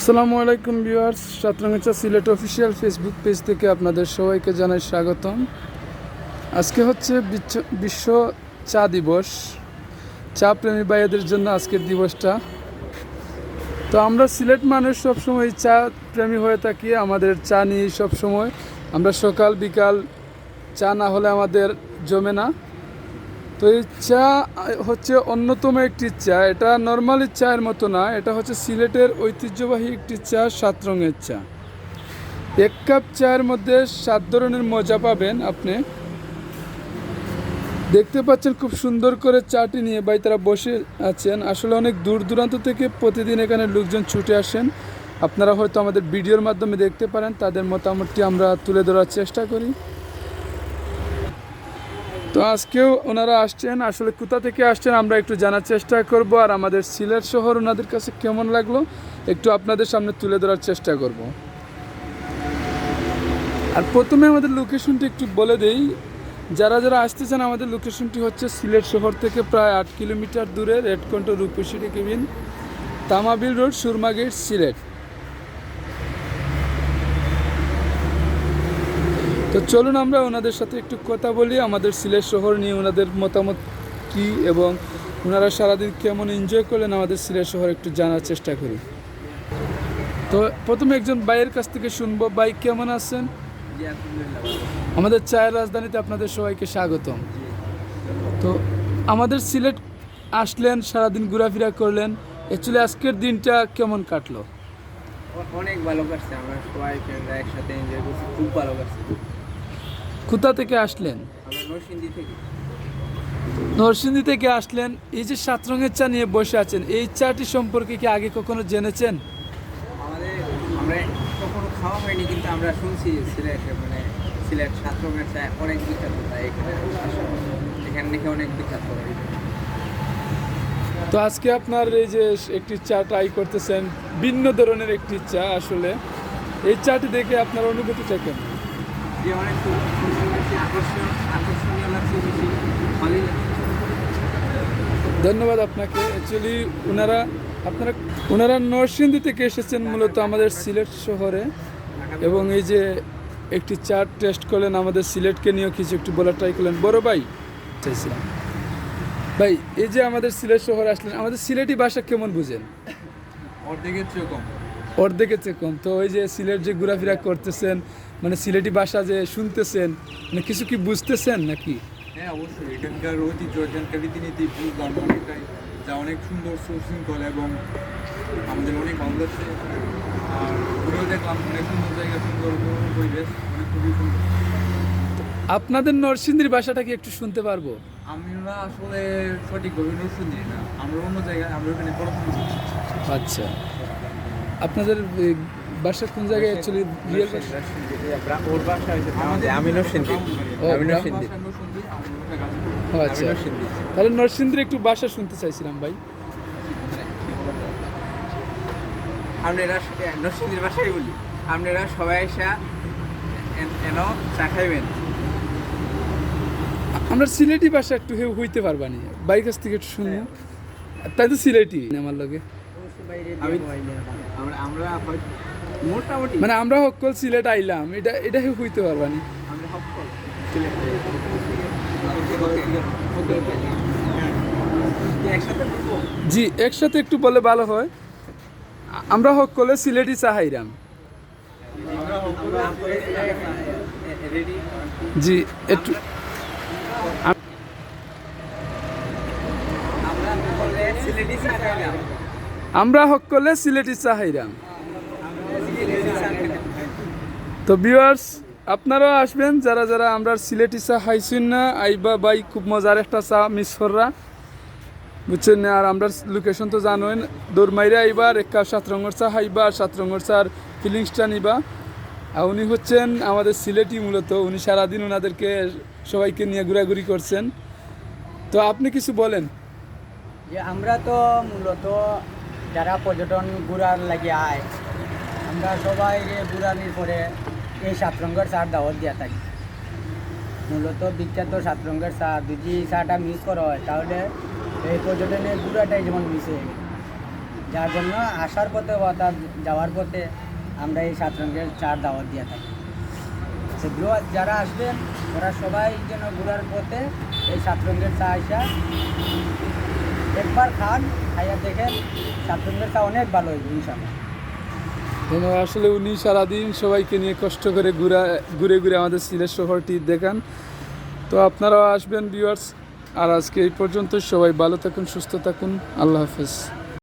আসসালামু আলাইকুম viewers, Satranga Sylhet official Facebook page থেকে আপনাদের সবাইকে জানাই স্বাগতম। আজকে হচ্ছে বিশ্ব চা দিবস। চা প্রেমী ভাইয়াদের জন্য আজকের দিবসটা। তো আমরা সিলেট মানুষ সবসময় চা প্রেমী হয়ে থাকি। আমাদের চা নিয়ে সবসময় আমরা সকাল বিকাল চা না হলে আমাদের জমে না। তো এই চা হচ্ছে অন্যতম একটি চা। এটা নর্মালি চায়ের মতো না, এটা হচ্ছে সিলেটের ঐতিহ্যবাহী একটি চা, 7 রঙের চা। 1 কাপ চায়ের মধ্যে 7 ধরনের মজা পাবেন আপনি। দেখতে পাচ্ছেন খুব সুন্দর করে চাটি নিয়ে ভাই তারা বসে আছেন। আসলে অনেক দূর দূরান্ত থেকে প্রতিদিন এখানে লোকজন ছুটে আসেন। আপনারা হয়তো আমাদের ভিডিওর মাধ্যমে দেখতে পারেন। তাদের মতামতটি আমরা তুলে ধরার চেষ্টা করি। তো আজকেও ওনারা আসছেন। আসলে কোথা থেকে আসছেন আমরা একটু জানার চেষ্টা করব, আর আমাদের সিলেট শহর ওনাদের কাছে কেমন লাগলো একটু আপনাদের সামনে তুলে ধরার চেষ্টা করব। আর প্রথমে আমাদের লোকেশনটি একটু বলে দেই, যারা যারা আসতেছেন আমাদের লোকেশনটি হচ্ছে সিলেট শহর থেকে প্রায় 8 কিলোমিটার দূরে, রেডকন্ট Rupashi cabin, Tamabil road, Surma gate, Sylhet. তো চলুন আমরা ওনাদের সাথে একটু কথা বলি, আমাদের সিলেট শহর নিয়ে ওনাদের মতামত কী এবং ওনারা সারাদিন কেমন এনজয় করলেন আমাদের সিলেট শহর একটু জানার চেষ্টা করি। তো প্রথমে একজন ভাইয়ের কাছ থেকে শুনবো। ভাই কেমন আছেন? আমাদের চায়ের রাজধানীতে আপনাদের সবাইকে স্বাগতম। তো আমাদের সিলেট আসলেন, সারাদিন ঘোরাফেরা করলেন, অ্যাকচুয়ালি আজকের দিনটা কেমন কাটলো? অনেক ভালো কাটছে। আমরা সবাই ফ্রেন্ডরা একসাথে এনজয় করছি, খুব ভালো কাটছে। কোথা থেকে আসলেন? আমরা নরসিংদী থেকে। নরসিংদী থেকে আসলেন। এই যে 7 রঙের চা নিয়ে বসে আছেন, এই চাটি সম্পর্কে কি আগে কখনো জেনেছেন? আমরা কখনো খাওয়া হয়নি, কিন্তু আমরা শুনছি সিলেট 7 রঙের চা অনেক বিখ্যাত। তাই এখানে নাকি অনেক বিখ্যাত। তো আজকে আপনার এই যে একটি চা ট্রাই করতেছেন, ভিন্ন ধরনের একটি চা, আসলে এই চাটি দেখে আপনার অনুভূতিটা কেমন? যে অনেক আকর্ষণীয় লাগছে, বেশি ভালোই লাগছে। ধন্যবাদ আপনাকে। অ্যাকচুয়ালি ওনারা নরসিংদী থেকে এসেছেন মূলত আমাদের সিলেট শহরে, এবং এই যে একটি চা টেস্ট করলেন, আমাদের সিলেটকে নিয়েও কিছু একটু বলার ট্রাই করলেন। বড় ভাই চাইছিলাম, ভাই এই যে আমাদের সিলেট শহরে আসলেন, আমাদের সিলেটি ভাষা কেমন বুঝেন? অর্ধেকের চেয়ে কম। অর্ধেকের চেয়ে কম। তো ওই যে সিলেট যে ঘোরাফেরা করতেছেন, মানে সিলেটি ভাষা যে শুনতেছেন, মানে কিছু কি বুঝতেছেন নাকি? হ্যাঁ, অবশ্যই। এখানকার ঐতিহ্য, এখানকার রীতিনীতি বুঝলাম অনেকটাই, যা অনেক সুন্দর সুশৃঙ্খল এবং আমাদের অনেক ভালো লাগছে। আর ঘুরেও দেখলাম অনেক সুন্দর জায়গা, সুন্দর পরিবেশ, অনেক খুবই সুন্দর। আপনাদের নরসিংদীর ভাষাটা কি একটু শুনতে পারবো? আমরা আসলে সঠিকভাবে নরসিংদী না, আমরা অন্য জায়গায়, আমরা ওখানে পড়াশোনা করছি। আচ্ছা, আপনাদের বাসা কোন জায়গায় অ্যাকচুয়ালি রিয়েল বাসা? ওর বাসা হয়েছে আমি নরসিংদী। আমি নরসিংদী। ও আচ্ছা, তাহলে নরসিংদীর একটু ভাষা শুনতে চাইছিলাম ভাই। আপনারা নরসিংদীর ভাষাই বলি। আপনারা সবাই এসে এন চা খাইবেন। আমরা সিলেটি ভাষা একটু হইতে পারবানি, বাইর কাছ থেকে একটু শুনবো। তাই তো সিলেটি আমার লগে, আমরা মোটামুটি মানে আমরা সকল সিলেট আইলাম, এটা হইতে পারবানি। জি, একসাথে একটু বলে ভালো হয়। আমরা সকলে সিলেটি চাহাইরাম। জি, একটু আমরা সকলে সিলেটি চাহাইরাম। তো ভিউয়ার্স, আপনারাও আসবেন, যারা যারা আমরা সিলেটি চা খাইছেন না, আইবা ভাই, খুব মজার একটা চা মিস কররা, বুঝছেন না? আর আমরা লোকেশন তো জানোই, দৌড়মাইরে আইবা, 1 কাপ 7 রঙের চা খাইবা, আর 7 রঙের চার ফিলিংসটা নিবা। আর উনি হচ্ছেন আমাদের সিলেটি, মূলত উনি সারাদিন ওনাদেরকে সবাইকে নিয়ে ঘোরাঘুরি করছেন। তো আপনি কিছু বলেন। যে আমরা তো মূলত যারা পর্যটন ঘুরার লাগে আয়, আমরা সবাই ঘুরানির পরে এই 7 রঙের চার দাওয়াত দিয়া থাকি। মূলত বিখ্যাত 7 রঙের চা, যদি চাটা মিস করা হয় তাহলে এই পর্যটনের ঘুরাটাই যেমন মিস হয়ে গেল। যার জন্য আসার পথে বা তার যাওয়ার পথে আমরা এই 7 রঙের চার দাওয়াত দিয়ে থাকি। সেগুলো যারা আসবেন ওরা সবাই যেন ঘোরার পথে এই 7 রঙের চা আসা একবার খান, খাইয়া দেখেন 7 রঙের চা অনেক ভালো হয়েছে ইনশাল্লাহ। ধন্যবাদ। আসলে উনি সারাদিন সবাইকে নিয়ে কষ্ট করে ঘুরে ঘুরে আমাদের সিলেট শহরটি দেখান। তো আপনারাও আসবেন ভিউয়ার্স। আর আজকে এই পর্যন্ত, সবাই ভালো থাকুন, সুস্থ থাকুন, আল্লাহ হাফেজ।